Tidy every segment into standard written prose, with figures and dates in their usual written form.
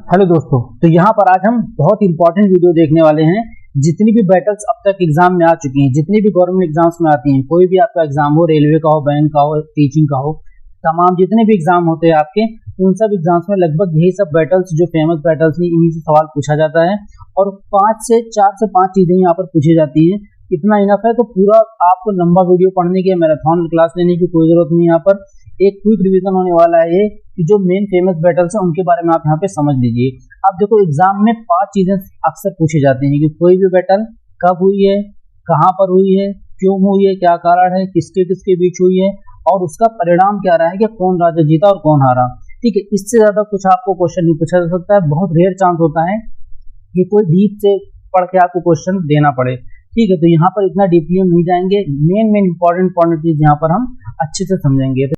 Hello दोस्तों, तो यहाँ पर आज हम बहुत इंपॉर्टेंट वीडियो देखने वाले हैं। जितनी भी बैटल्स अब तक एग्जाम में आ चुकी हैं, जितनी भी गवर्नमेंट एग्जाम्स में आती हैं, कोई भी आपका एग्जाम हो, रेलवे का हो, बैंक का हो, टीचिंग का हो, तमाम जितने भी एग्जाम होते हैं आपके, उन सब एग्जाम्स में लगभग यही सब बैटल्स जो फेमस बैटल्स हैं, इन्हीं से सवाल पूछा जाता है और 4 से 5 चीजें यहाँ पर पूछी जाती हैं। इतना इनफ है। तो पूरा आपको लंबा वीडियो पढ़ने की, मैराथन क्लास लेने की कोई जरूरत नहीं। यहाँ पर एक क्विक रिवीजन होने वाला है ये कि जो मेन फेमस बैटल्स हैं उनके बारे में आप यहाँ पे समझ लीजिए। अब देखो, एग्जाम में 5 चीजें अक्सर पूछी जाती हैं कि कोई भी बैटल कब हुई है, कहाँ पर हुई है, क्यों हुई है, क्या कारण है, किसके किसके बीच हुई है और उसका परिणाम क्या रहा है कि कौन राजा जीता और कौन हारा। ठीक है, इससे ज्यादा कुछ आपको क्वेश्चन नहीं पूछा जा सकता है। बहुत रेयर चांस होता है कि कोई डीप से पढ़ के आपको क्वेश्चन देना पड़े। ठीक है, तो यहाँ पर इतना डीपली हम नहीं जाएंगे। मेन इंपॉर्टेंट चीज यहाँ पर हम अच्छे से समझेंगे।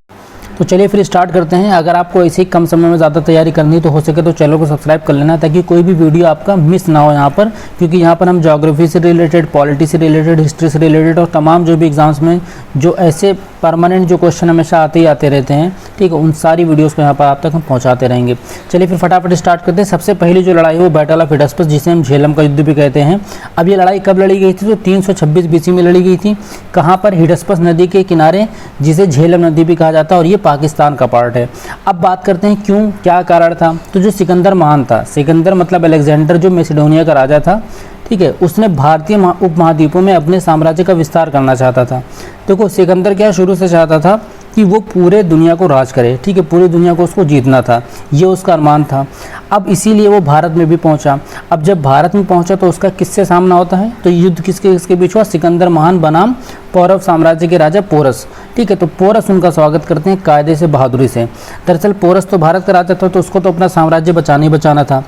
तो चलिए फिर स्टार्ट करते हैं। अगर आपको ऐसे ही कम समय में ज़्यादा तैयारी करनी है तो हो सके तो चैनल को सब्सक्राइब कर लेना ताकि कोई भी वीडियो आपका मिस ना हो यहाँ पर, क्योंकि यहाँ पर हम ज्योग्राफी से रिलेटेड, पॉलिटी से रिलेटेड, हिस्ट्री से रिलेटेड और तमाम जो भी एग्जाम्स में जो ऐसे परमानेंट जो क्वेश्चन हमेशा आते ही आते रहते हैं, ठीक है, उन सारी वीडियोज़ को यहाँ पर आप तक हम पहुँचाते रहेंगे। चलिए फिर फटाफट स्टार्ट करते हैं। सबसे पहली जो लड़ाई है वो बैटल ऑफ हिडस्पस, जिसे हम झेलम का युद्ध भी कहते हैं। अब ये लड़ाई कब लड़ी गई थी? तो 326 BC में लड़ी गई थी। कहाँ पर? हिडस्पस नदी के किनारे, जिसे झेलम नदी भी कहा जाता है और ये पाकिस्तान का पार्ट है। अब बात करते हैं क्यों, क्या कारण था। तो जो सिकंदर महान था, सिकंदर मतलब अलेक्जेंडर, जो मैसिडोनिया का राजा था, ठीक है, उसने भारतीय उपमहाद्वीपों में अपने साम्राज्य का विस्तार करना चाहता था। देखो, सिकंदर क्या शुरू से चाहता था कि वो पूरे दुनिया को राज करे, ठीक है, पूरी दुनिया को उसको जीतना था, ये उसका अरमान था। अब इसीलिए वो भारत में भी पहुंचा। अब जब भारत में पहुंचा तो उसका किससे सामना होता है? तो युद्ध किसके बीच हुआ? सिकंदर महान बनाम पौरव साम्राज्य के राजा पोरस। ठीक है, तो पोरस उनका स्वागत करते हैं कायदे से, बहादुरी से। दरअसल पोरस तो भारत का राजा था, तो उसको तो अपना साम्राज्य बचाना ही बचाना था।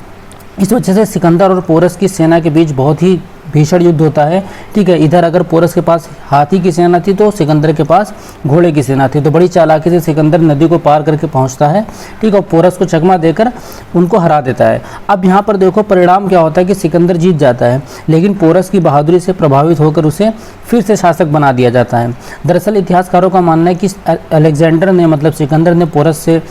इस वजह से सिकंदर और पोरस की सेना के बीच बहुत ही भीषण युद्ध होता है। ठीक है, इधर अगर पोरस के पास हाथी की सेना थी तो सिकंदर के पास घोड़े की सेना थी। तो बड़ी चालाकी से सिकंदर नदी को पार करके पहुंचता है, ठीक है, और पोरस को चकमा देकर उनको हरा देता है। अब यहाँ पर देखो परिणाम क्या होता है कि सिकंदर जीत जाता है, लेकिन पोरस की बहादुरी से प्रभावित होकर उसे फिर से शासक बना दिया जाता है। दरअसल इतिहासकारों का मानना है कि अलेक्जेंडर ने, मतलब सिकंदर ने पोरस से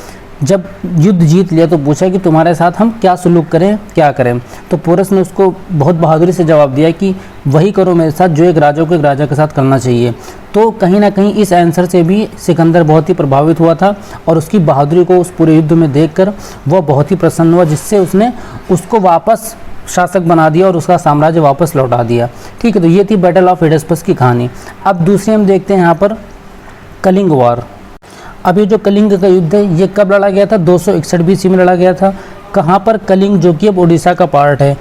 जब युद्ध जीत लिया तो पूछा कि तुम्हारे साथ हम क्या सुलूक करें, क्या करें। तो पोरस ने उसको बहुत बहादुरी से जवाब दिया कि वही करो मेरे साथ जो एक राजा को एक राजा के साथ करना चाहिए। तो कहीं ना कहीं इस आंसर से भी सिकंदर बहुत ही प्रभावित हुआ था और उसकी बहादुरी को उस पूरे युद्ध में देखकर वह बहुत ही प्रसन्न हुआ, जिससे उसने उसको वापस शासक बना दिया और उसका साम्राज्य वापस लौटा दिया। ठीक है, तो ये थी बैटल ऑफ हिडस्पस की कहानी। अब दूसरी हम देखते हैं यहाँ पर कलिंग वार। अब ये जो कलिंग का युद्ध है ये कब लड़ा गया था? 261 BC में लड़ा गया था। कहाँ पर? कलिंग, जो कि अब उड़ीसा का पार्ट है।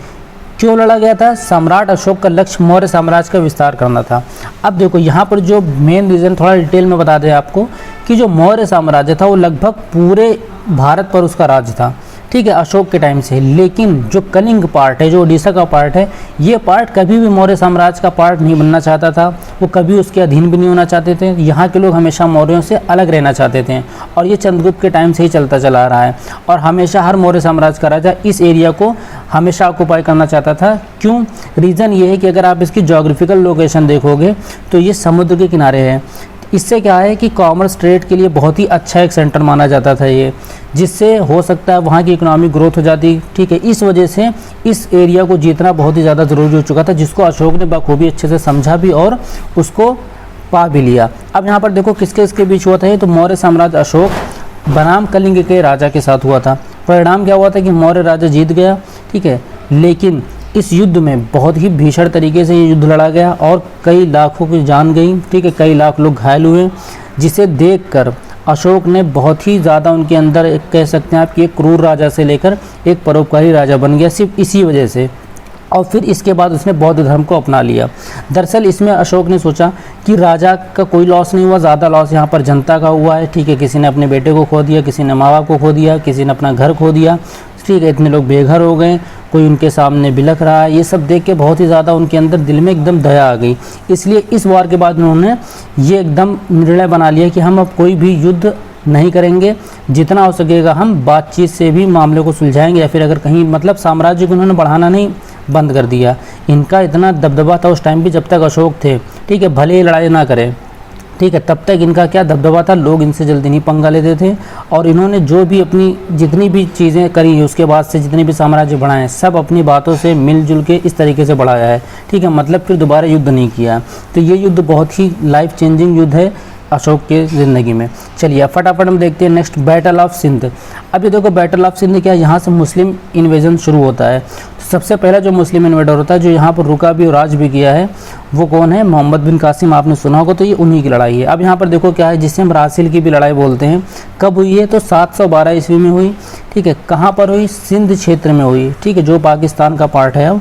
क्यों लड़ा गया था? सम्राट अशोक का लक्ष्य मौर्य साम्राज्य का विस्तार करना था। अब देखो यहाँ पर जो मेन रीज़न थोड़ा डिटेल में बता दें आपको कि जो मौर्य साम्राज्य था वो लगभग पूरे भारत पर उसका राज था, ठीक है, अशोक के टाइम से। लेकिन जो कलिंग पार्ट है, जो उड़ीसा का पार्ट है, ये पार्ट कभी भी मौर्य साम्राज्य का पार्ट नहीं बनना चाहता था। वो कभी उसके अधीन भी नहीं होना चाहते थे। यहाँ के लोग हमेशा मौर्यों से अलग रहना चाहते थे और ये चंद्रगुप्त के टाइम से ही चलता चला आ रहा है। और हमेशा हर मौर्य साम्राज्य का राजा इस एरिया को हमेशा ऑक्यूपाई करना चाहता था। क्यों? रीज़न ये है कि अगर आप इसकी जोग्राफिकल लोकेशन देखोगे तो ये समुद्र के किनारे है। इससे क्या है कि कॉमर्स ट्रेड के लिए बहुत ही अच्छा एक सेंटर माना जाता था ये, जिससे हो सकता है वहाँ की इकोनॉमिक ग्रोथ हो जाती। ठीक है, इस वजह से इस एरिया को जीतना बहुत ही ज़्यादा ज़रूरी हो चुका था, जिसको अशोक ने बखूबी अच्छे से समझा भी और उसको पा भी लिया। अब यहाँ पर देखो किसके इसके बीच हुआ था ये, तो मौर्य साम्राज्य अशोक बनाम कलिंग के राजा के साथ हुआ था। परिणाम क्या हुआ था कि मौर्य राजा जीत गया, ठीक है, लेकिन इस युद्ध में बहुत ही भीषण तरीके से ये युद्ध लड़ा गया और कई लाखों की जान गई, ठीक है, कई लाख लोग घायल हुए, जिसे देखकर अशोक ने बहुत ही ज़्यादा उनके अंदर एक कह सकते हैं आप कि एक क्रूर राजा से लेकर एक परोपकारी राजा बन गया, सिर्फ इसी वजह से। और फिर इसके बाद उसने बौद्ध धर्म को अपना लिया। दरअसल इसमें अशोक ने सोचा कि राजा का कोई लॉस नहीं हुआ, ज़्यादा लॉस यहाँ पर जनता का हुआ है, ठीक है, किसी ने अपने बेटे को खो दिया, किसी ने माँ बाप को खो दिया, किसी ने अपना घर खो दिया, ठीक है, इतने लोग बेघर हो गए, कोई उनके सामने बिलख रहा है। ये सब देख के बहुत ही ज़्यादा उनके अंदर दिल में एकदम दया आ गई। इसलिए इस वार के बाद उन्होंने ये एकदम निर्णय बना लिया कि हम अब कोई भी युद्ध नहीं करेंगे, जितना हो सकेगा हम बातचीत से भी मामले को सुलझाएंगे, या फिर अगर कहीं मतलब साम्राज्य को उन्होंने बढ़ाना नहीं बंद कर दिया। इनका इतना दबदबा था उस टाइम भी जब तक अशोक थे, ठीक है, भले ही लड़ाई ना करें, ठीक है। तब तक इनका क्या दबदबा था, लोग इनसे जल्दी नहीं पंगा लेते थे, और इन्होंने जो भी अपनी जितनी भी चीज़ें करी उसके बाद से जितने भी साम्राज्य बढ़ाए सब अपनी बातों से मिलजुल के इस तरीके से बढ़ाया है। ठीक है, मतलब फिर दोबारा युद्ध नहीं किया। तो ये युद्ध बहुत ही लाइफ चेंजिंग युद्ध है अशोक के ज़िंदगी में। चलिए फटाफट हम देखते हैं नेक्स्ट, बैटल ऑफ सिंध। अब ये देखो बैटल ऑफ सिंध क्या, यहाँ से मुस्लिम इन्वेजन शुरू होता है। तो सबसे पहला जो मुस्लिम इन्वेडर होता है जो यहाँ पर रुका भी और राज भी किया है वो कौन है, मोहम्मद बिन कासिम, आपने सुना होगा। तो ये उन्हीं की लड़ाई है। अब यहाँ पर देखो क्या है, जिसे हम रासिल की भी लड़ाई बोलते हैं, कब हुई है, तो 712 ईस्वी में हुई। ठीक है, कहाँ पर हुई, सिंध क्षेत्र में हुई। ठीक है, जो पाकिस्तान का पार्ट है।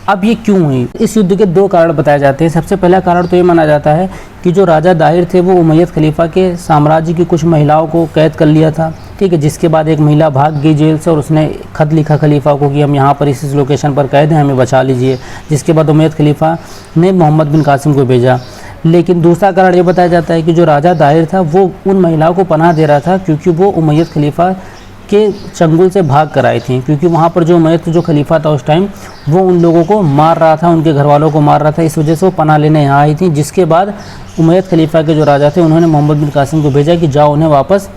अब ये क्यों हुई, इस युद्ध के दो कारण बताए जाते हैं। सबसे पहला कारण तो ये माना जाता है कि जो राजा दाहिर थे वो उमैयद खलीफा के साम्राज्य की कुछ महिलाओं को कैद कर लिया था। ठीक है, जिसके बाद एक महिला भाग गई जेल से और उसने खत लिखा खलीफा को कि हम यहाँ पर इस लोकेशन पर कैद हैं, हमें बचा लीजिए। जिसके बाद उमैयद खलीफा ने मोहम्मद बिन कासिम को भेजा। लेकिन दूसरा कारण ये बताया जाता है कि जो राजा दाहिर था वो उन महिलाओं को पनाह दे रहा था क्योंकि वो उमैयद खलीफा के चंगुल से भाग कर आई थी, क्योंकि वहाँ पर जो उमैयद जो खलीफा था उस टाइम वो उन लोगों को मार रहा था, उनके घर वालों को मार रहा था। इस वजह से वो पनाह लेने यहाँ आई थी। जिसके बाद उमैयद खलीफा के जो राजा थे उन्होंने मोहम्मद बिन कासिम को भेजा कि जाओ उन्हें वापस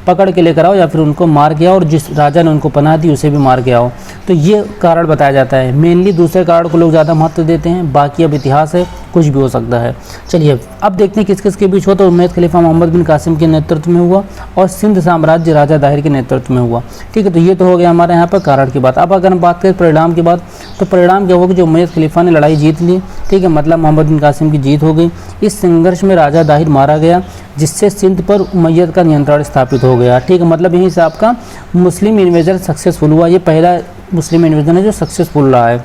पकड़ के लेकर आओ या फिर उनको मार के आओ, और जिस राजा ने उनको पनाह दी उसे भी मार के आओ। तो ये कारण बताया जाता है। मेनली दूसरे कारण को लोग ज़्यादा महत्व देते हैं, बाकी अब इतिहास है, कुछ भी हो सकता है। चलिए अब देखते हैं किस किस के बीच हुआ। तो उमैयद खलीफा मोहम्मद बिन कासिम के नेतृत्व में हुआ और सिंध साम्राज्य राजा दाहिर के नेतृत्व में हुआ। ठीक है, तो ये तो हो गया हमारे यहाँ पर कारण की बात। अब अगर हम बात करें परिणाम की बात, तो परिणाम क्या हुआ कि जो उमैयद खलीफा ने लड़ाई जीत ली। ठीक है, मतलब मोहम्मद बिन कासिम की जीत हो गई। इस संघर्ष में राजा दाहिर मारा गया, जिससे सिंध पर उमैयद का नियंत्रण स्थापित हो गया। ठीक है, मतलब यहीं से आपका मुस्लिम इन्वेजन सक्सेसफुल हुआ। ये पहला मुस्लिम इन्वेजन है जो सक्सेसफुल रहा है।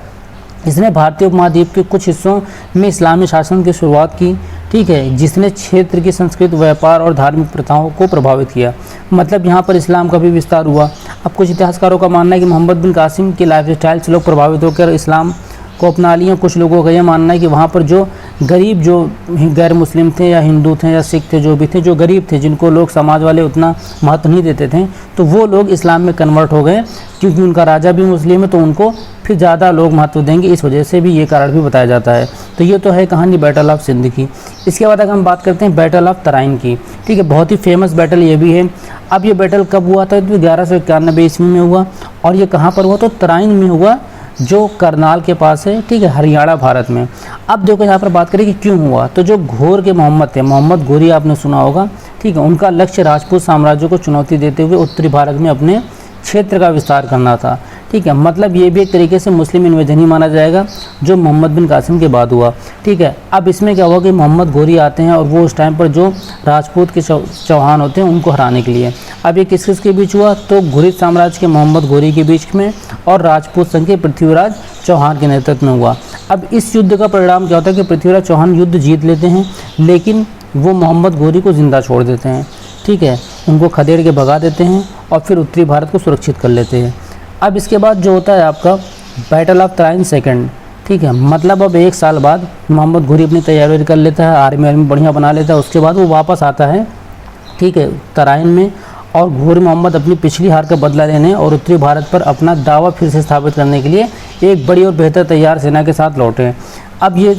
इसने भारतीय उपमहाद्वीप के कुछ हिस्सों में इस्लामी शासन की शुरुआत की। ठीक है, जिसने क्षेत्र की संस्कृति, व्यापार और धार्मिक प्रथाओं को प्रभावित किया। मतलब यहाँ पर इस्लाम का भी विस्तार हुआ। अब कुछ इतिहासकारों का मानना है कि मोहम्मद बिन कासिम के लाइफ स्टाइल से लोग प्रभावित होकर इस्लाम को अपना लिया। कुछ लोगों का यह मानना है कि वहाँ पर जो गरीब, जो गैर मुस्लिम थे या हिंदू थे या सिख थे, जो भी थे, जो गरीब थे, जिनको लोग समाज वाले उतना महत्व नहीं देते थे, तो वो लोग इस्लाम में कन्वर्ट हो गए। क्योंकि उनका राजा भी मुस्लिम है तो उनको फिर ज़्यादा लोग महत्व देंगे, इस वजह से भी ये कारण भी बताया जाता है। तो ये तो है कहानी बैटल ऑफ सिंध की। इसके बाद अगर हम बात करते हैं बैटल ऑफ तराइन की। ठीक है, बहुत ही फेमस बैटल ये भी है। अब ये बैटल कब हुआ था, तो 1191 ईस्वी में हुआ। और ये कहाँ पर हुआ, तो तराइन में हुआ, जो करनाल के पास है। ठीक है, हरियाणा भारत में। अब देखो यहाँ पर बात करें कि क्यों हुआ, तो जो घोर के मोहम्मद थे, मोहम्मद घोरी आपने सुना होगा। ठीक है, उनका लक्ष्य राजपूत साम्राज्य को चुनौती देते हुए उत्तरी भारत में अपने क्षेत्र का विस्तार करना था। ठीक है, मतलब ये भी एक तरीके से मुस्लिम इन्वेजन ही माना जाएगा जो मोहम्मद बिन कासिम के बाद हुआ। ठीक है, अब इसमें क्या हुआ कि मोहम्मद घोरी आते हैं और वो उस टाइम पर जो राजपूत के चौहान होते हैं उनको हराने के लिए। अब ये किस किस के बीच हुआ, तो घुरिद साम्राज्य के मोहम्मद घोरी के बीच में और राजपूत संघ के पृथ्वीराज चौहान के नेतृत्व में हुआ। अब इस युद्ध का परिणाम क्या होता है कि पृथ्वीराज चौहान युद्ध जीत लेते हैं, लेकिन वो मोहम्मद घोरी को जिंदा छोड़ देते हैं। ठीक है, उनको खदेड़ के भगा देते हैं और फिर उत्तरी भारत को सुरक्षित कर लेते हैं। अब इसके बाद जो होता है आपका बैटल ऑफ तराइन सेकंड। ठीक है, मतलब अब 1 साल बाद मोहम्मद घोरी अपनी तैयारी कर लेता है, आर्मी बढ़िया बना लेता है। उसके बाद वो वापस आता है, ठीक है, तराइन में, और घोरी मोहम्मद अपनी पिछली हार का बदला लेने और उत्तरी भारत पर अपना दावा फिर से स्थापित करने के लिए एक बड़ी और बेहतर तैयार सेना के साथ लौटे। अब ये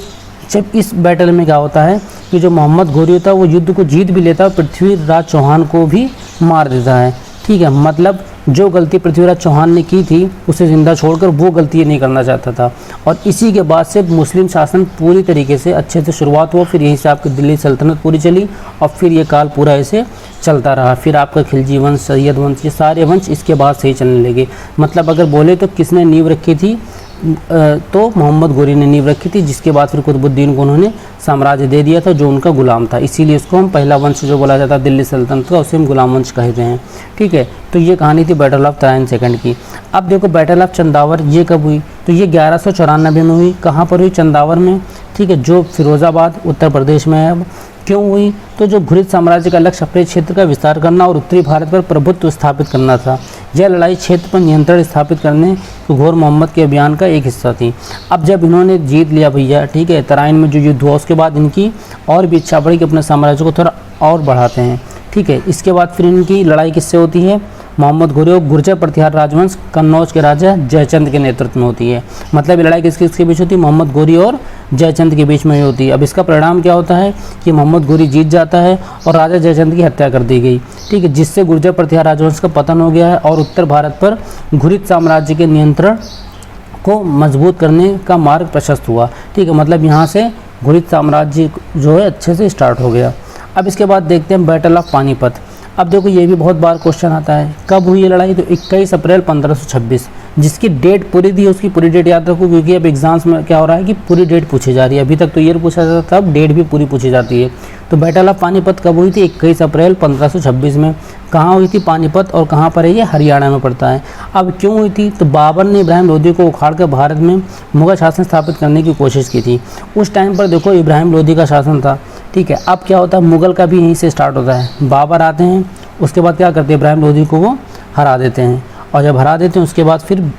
जब इस बैटल में क्या होता है कि जो मोहम्मद घोरी होता है वो युद्ध को जीत भी लेता है और पृथ्वीराज चौहान को भी मार देता है। ठीक है, मतलब जो गलती पृथ्वीराज चौहान ने की थी उसे ज़िंदा छोड़कर वो गलती ये नहीं करना चाहता था। और इसी के बाद से मुस्लिम शासन पूरी तरीके से अच्छे से शुरुआत हुआ। फिर यहीं से आपकी दिल्ली सल्तनत पूरी चली और फिर ये काल पूरा ऐसे चलता रहा। फिर आपका खिलजी वंश, सैयद वंश, ये सारे वंश इसके बाद से ही चलने लगे। मतलब अगर बोले तो किसने नींव रखी थी, तो मोहम्मद घोरी ने नींव रखी थी, जिसके बाद फिर कुतुबुद्दीन को उन्होंने साम्राज्य दे दिया था जो उनका गुलाम था। इसीलिए इसको हम पहला वंश जो बोला जाता है दिल्ली सल्तनत का, उसे हम गुलाम वंश कहते हैं। ठीक है, तो ये कहानी थी बैटल ऑफ तराइन सेकंड की। अब देखो बैटल ऑफ चंदावर ये कब हुई, तो ये 1194 में हुई। कहाँ पर हुई, चंदावर में। ठीक है, जो फिरोज़ाबाद उत्तर प्रदेश में है। अब क्यों हुई, तो जो घुरिद साम्राज्य का लक्ष्य अपने क्षेत्र का विस्तार करना और उत्तरी भारत पर प्रभुत्व स्थापित करना था। यह लड़ाई क्षेत्र पर नियंत्रण स्थापित करने तो घोर मोहम्मद के अभियान का एक हिस्सा थी। अब जब इन्होंने जीत लिया भैया, ठीक है, तराइन में जो युद्ध हुआ, उसके बाद इनकी और भी इच्छा बढ़ी कि अपने साम्राज्य को थोड़ा और बढ़ाते हैं। ठीक है, इसके बाद फिर इनकी लड़ाई किससे होती है, मोहम्मद घोरी और गुर्जर प्रतिहार राजवंश कन्नौज के राजा जयचंद के नेतृत्व में होती है। मतलब लड़ाई किस किस के बीच होती है, मोहम्मद घोरी और जयचंद के बीच में हुई होती है। अब इसका परिणाम क्या होता है कि मोहम्मद घुरी जीत जाता है और राजा जयचंद की हत्या कर दी गई, ठीक है, जिससे गुर्जर प्रतिहार राजवंश का पतन हो गया है और उत्तर भारत पर घुरिद साम्राज्य के नियंत्रण को मजबूत करने का मार्ग प्रशस्त हुआ, ठीक है, मतलब यहाँ से घुरिद साम्राज्य जो है अच्छे से स्टार्ट हो गया। अब इसके बाद देखते हैं बैटल ऑफ पानीपत। अब देखो ये भी बहुत बार क्वेश्चन आता है, कब हुई ये लड़ाई, तो 21 अप्रैल 1526, जिसकी डेट पूरी थी, उसकी पूरी डेट याद रखो, क्योंकि अब एग्जाम्स में क्या हो रहा है कि पूरी डेट पूछी जा रही है। अभी तक तो ईयर पूछा जाता था, अब डेट भी पूरी पूछी जाती है। तो बैटल ऑफ पानीपत कब हुई थी, 21 अप्रैल 1526 में। कहाँ हुई थी पानीपत और कहाँ पर है ये, हरियाणा में पड़ता है। अब क्यों हुई थी, तो बाबर ने इब्राहिम लोदी को उखाड़कर भारत में मुगल शासन स्थापित करने की कोशिश की थी। उस टाइम पर देखो इब्राहिम लोदी का शासन था, ठीक है। अब क्या होता है, मुगल का भी यहीं से स्टार्ट होता है। बाबर आते हैं, उसके बाद क्या करते हैं, इब्राहिम लोदी को वो हरा देते हैं, और जब हरा देते हैं उसके बाद फिर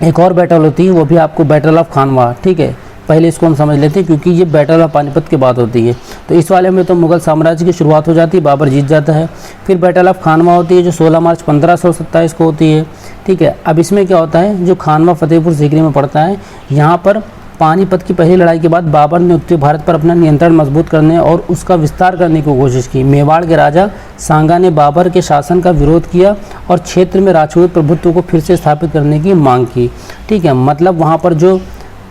एक और बैटल होती है, वो भी आपको बैटल ऑफ खानवा, ठीक है। पहले इसको हम समझ लेते हैं क्योंकि ये बैटल ऑफ पानीपत के बाद होती है। तो इस वाले में तो मुगल साम्राज्य की शुरुआत हो जाती है, बाबर जीत जाता है। फिर बैटल ऑफ खानवा होती है जो 16 मार्च 1527 को होती है, ठीक है। अब इसमें क्या होता है, जो खानवा फतेहपुर सीकरी में पड़ता है, यहाँ पर पानीपत की पहली लड़ाई के बाद बाबर ने उत्तरी भारत पर अपना नियंत्रण मजबूत करने और उसका विस्तार करने की कोशिश की। मेवाड़ के राजा सांगा ने बाबर के शासन का विरोध किया और क्षेत्र में राजपूत प्रभुत्व को फिर से स्थापित करने की मांग की, ठीक है। मतलब वहाँ पर जो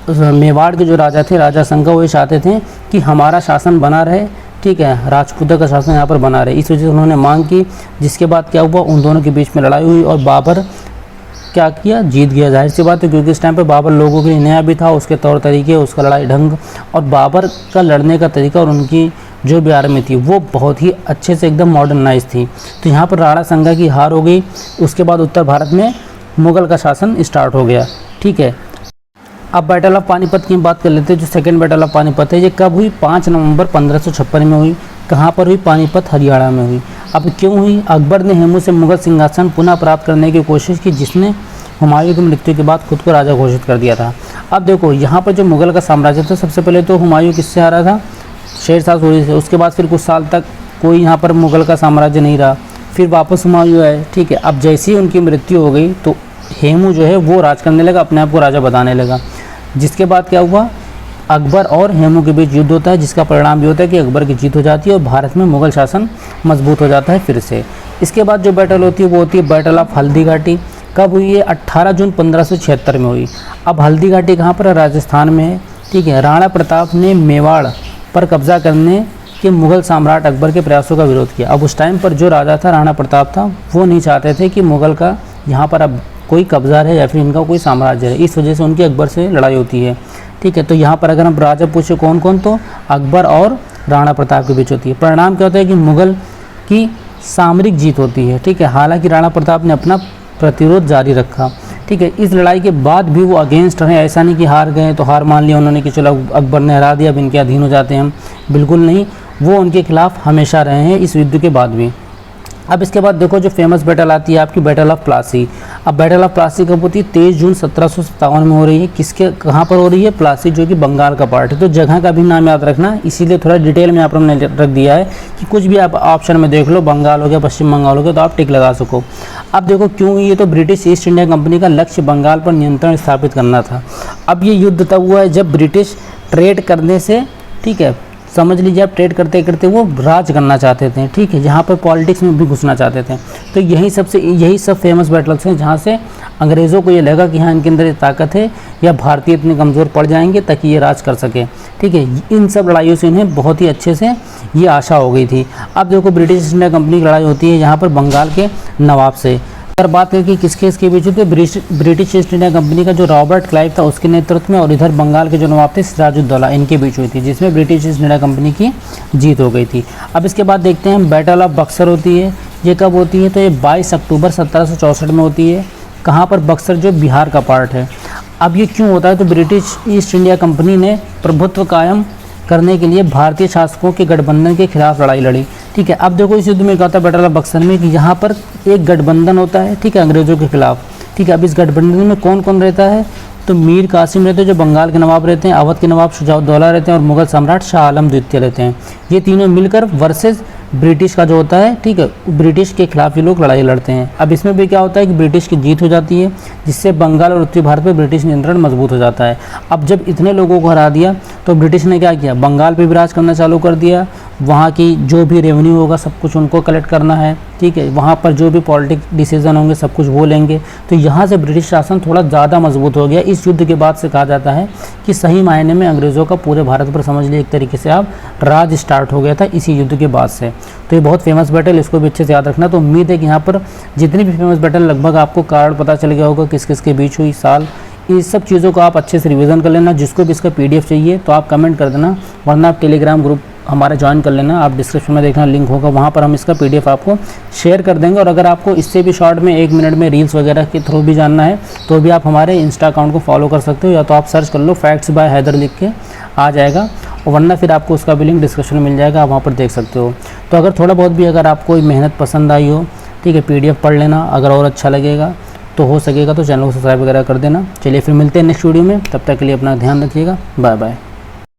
मेवाड़ के जो राजा थे, राजा सांगा, वो चाहते थे कि हमारा शासन बना रहे, ठीक है, राजपूतों का शासन यहाँ पर बना रहे। इस वजह से उन्होंने मांग की, जिसके बाद क्या हुआ, उन दोनों के बीच में लड़ाई हुई और बाबर क्या किया, जीत गया। जाहिर सी बात है, क्योंकि इस टाइम पे बाबर लोगों के लिए नया भी था, उसके तौर तरीके, उसका लड़ाई ढंग और बाबर का लड़ने का तरीका और उनकी जो भी आर्मी थी वो बहुत ही अच्छे से एकदम मॉडर्नाइज थी। तो यहाँ पर राणा सांगा की हार हो गई। उसके बाद उत्तर भारत में मुगल का शासन स्टार्ट हो गया, ठीक है। अब बैटल ऑफ पानीपत की बात कर लेते हैं। जो सेकेंड बैटल ऑफ पानीपत है, ये कब हुई, 5 नवंबर 1556 में हुई। कहाँ पर हुई, पानीपत हरियाणा में हुई। अब क्यों हुई, अकबर ने हेमू से मुगल सिंहासन पुनः प्राप्त करने की कोशिश की, जिसने हुमायूं की मृत्यु के बाद खुद को राजा घोषित कर दिया था। अब देखो यहाँ पर जो मुगल का साम्राज्य था, सबसे पहले तो हुमायूं किससे हारा था, शेरशाह सूरी से। उसके बाद फिर कुछ साल तक कोई यहाँ पर मुगल का साम्राज्य नहीं रहा, फिर वापस हुमायूं आए, ठीक है। अब जैसे ही उनकी मृत्यु हो गई तो हेमू जो है वो राज करने लगा, अपने आप को राजा बताने लगा। जिसके बाद क्या हुआ, अकबर और हेमू के बीच युद्ध होता है, जिसका परिणाम ये होता है कि अकबर की जीत हो जाती है और भारत में मुगल शासन मजबूत हो जाता है फिर से। इसके बाद जो बैटल होती है वो होती है बैटल ऑफ हल्दी घाटी। कब हुई है, 18 जून 1576 में हुई। अब हल्दी घाटी कहाँ पर है, राजस्थान में है, ठीक है। राणा प्रताप ने मेवाड़ पर कब्जा करने के मुगल सम्राट अकबर के प्रयासों का विरोध किया। अब उस टाइम पर जो राजा था, राणा प्रताप था, वो नहीं चाहते थे कि मुगल का यहाँ पर अब कोई कब्जा रहे या फिर इनका कोई साम्राज्य है। इस वजह से उनकी अकबर से लड़ाई होती है, ठीक है। तो यहाँ पर अगर हम राजा पूछे कौन कौन, तो अकबर और राणा प्रताप के बीच होती है। परिणाम क्या होता है कि मुगल की सामरिक जीत होती है, ठीक है। हालांकि राणा प्रताप ने अपना प्रतिरोध जारी रखा, ठीक है। इस लड़ाई के बाद भी वो अगेंस्ट रहे, ऐसा नहीं कि हार गए तो हार मान लिया उन्होंने कि चलो अकबर ने हरा दिया, अब इनके अधीन हो जाते हैं हम, बिल्कुल नहीं। वो उनके खिलाफ हमेशा रहे हैं इस युद्ध के बाद भी। अब इसके बाद देखो जो फेमस बैटल आती है आपकी, बैटल ऑफ प्लासी। अब बैटल ऑफ प्लासी कब होती है, 23 जून 1757 में हो रही है। किसके कहाँ पर हो रही है, प्लासी जो कि बंगाल का पार्ट है। तो जगह का भी नाम याद रखना, इसीलिए थोड़ा डिटेल में यहाँ पर हमने रख दिया है कि कुछ भी आप ऑप्शन में देख लो, बंगाल हो गया, पश्चिम बंगाल हो गया, तो आप टिक लगा सको। अब देखो क्यों हुई है, तो ब्रिटिश ईस्ट इंडिया कंपनी का लक्ष्य बंगाल पर नियंत्रण स्थापित करना था। अब ये युद्ध तब हुआ है जब ब्रिटिश ट्रेड करने से, ठीक है, समझ लीजिए आप ट्रेड करते करते वो राज करना चाहते थे, ठीक है, जहाँ पर पॉलिटिक्स में भी घुसना चाहते थे। तो यही सब फेमस बैटल्स हैं जहाँ से अंग्रेज़ों को ये लगा कि हाँ इनके अंदर ये ताकत है या भारतीय इतने कमज़ोर पड़ जाएंगे ताकि ये राज कर सके, ठीक है। इन सब लड़ाइयों से इन्हें बहुत ही अच्छे से ये आशा हो गई थी। अब देखो ब्रिटिश ईस्ट इंडिया कंपनी की लड़ाई होती है यहाँ पर बंगाल के नवाब से। अगर बात करें कि किसके इसके बीच हुई, तो ब्रिटिश ईस्ट इंडिया कंपनी का जो रॉबर्ट क्लाइव था उसके नेतृत्व में, और इधर बंगाल के जो नवाब थे सिराजुद्दौला, इनके बीच हुई थी, जिसमें ब्रिटिश ईस्ट इंडिया कंपनी की जीत हो गई थी। अब इसके बाद देखते हैं बैटल ऑफ बक्सर होती है। ये कब होती है, तो ये 22 अक्टूबर 1764 में होती है। कहाँ पर, बक्सर जो बिहार का पार्ट है। अब ये क्यों होता है, तो ब्रिटिश ईस्ट इंडिया कंपनी ने प्रभुत्व कायम करने के लिए भारतीय शासकों के गठबंधन के खिलाफ लड़ाई लड़ी, ठीक है। अब देखो इस युद्ध में क्या होता है बैटल ऑफ बक्सर में, कि यहाँ पर एक गठबंधन होता है, ठीक है, अंग्रेज़ों के खिलाफ, ठीक है। अब इस गठबंधन में कौन कौन रहता है, तो मीर कासिम रहते हैं जो बंगाल के नवाब रहते हैं, अवध के नवाब शुजाउद्दौला रहते हैं और मुगल सम्राट शाह आलम द्वितीय रहते हैं। ये तीनों मिलकर वर्सेस ब्रिटिश का जो होता है, ठीक है, ब्रिटिश के खिलाफ ये लोग लड़ाई लड़ते हैं। अब इसमें भी क्या होता है कि ब्रिटिश की जीत हो जाती है, जिससे बंगाल और उत्तरी भारत पर ब्रिटिश नियंत्रण मजबूत हो जाता है। अब जब इतने लोगों को हरा दिया तो ब्रिटिश ने क्या किया, बंगाल पे भी राज करना चालू कर दिया। वहाँ की जो भी रेवेन्यू होगा सब कुछ उनको कलेक्ट करना है, ठीक है, वहाँ पर जो भी पॉलिटिक डिसीजन होंगे सब कुछ वो लेंगे। तो यहाँ से ब्रिटिश शासन थोड़ा ज़्यादा मजबूत हो गया। इस युद्ध के बाद से कहा जाता है कि सही मायने में अंग्रेज़ों का पूरे भारत पर समझ लिए एक तरीके से आप राज स्टार्ट हो गया था इसी युद्ध के बाद से। तो ये बहुत फेमस बैटल, इसको भी अच्छे से याद रखना। तो उम्मीद है कि यहाँ पर जितनी भी फेमस बैटल लगभग आपको कार्ड पता चल गया होगा, किस किस के बीच हुई, साल, इस सब चीज़ों को आप अच्छे से रिवीजन कर लेना। जिसको भी इसका PDF चाहिए तो आप कमेंट कर देना, वरना आप टेलीग्राम ग्रुप हमारा ज्वाइन कर लेना। आप डिस्क्रिप्शन में देखना लिंक होगा, वहाँ पर हम इसका PDF आपको शेयर कर देंगे। और अगर आपको इससे भी शॉर्ट में 1 मिनट में रील्स वगैरह के थ्रू भी जानना है तो भी आप हमारे इंस्टा अकाउंट को फॉलो कर सकते हो, या तो आप सर्च कर लो फैक्ट्स बाय हैदर लिख के आ जाएगा, और वरना फिर आपको उसका भी लिंक डिस्क्रिप्शन में मिल जाएगा, आप वहाँ पर देख सकते हो। तो अगर थोड़ा बहुत भी अगर आपको मेहनत पसंद आई हो, ठीक है, PDF पढ़ लेना। अगर और अच्छा लगेगा तो हो सकेगा तो चैनल को सब्सक्राइब वगैरह कर देना। चलिए फिर मिलते हैं नेक्स्ट वीडियो में, तब तक के लिए अपना ध्यान रखिएगा, बाय बाय।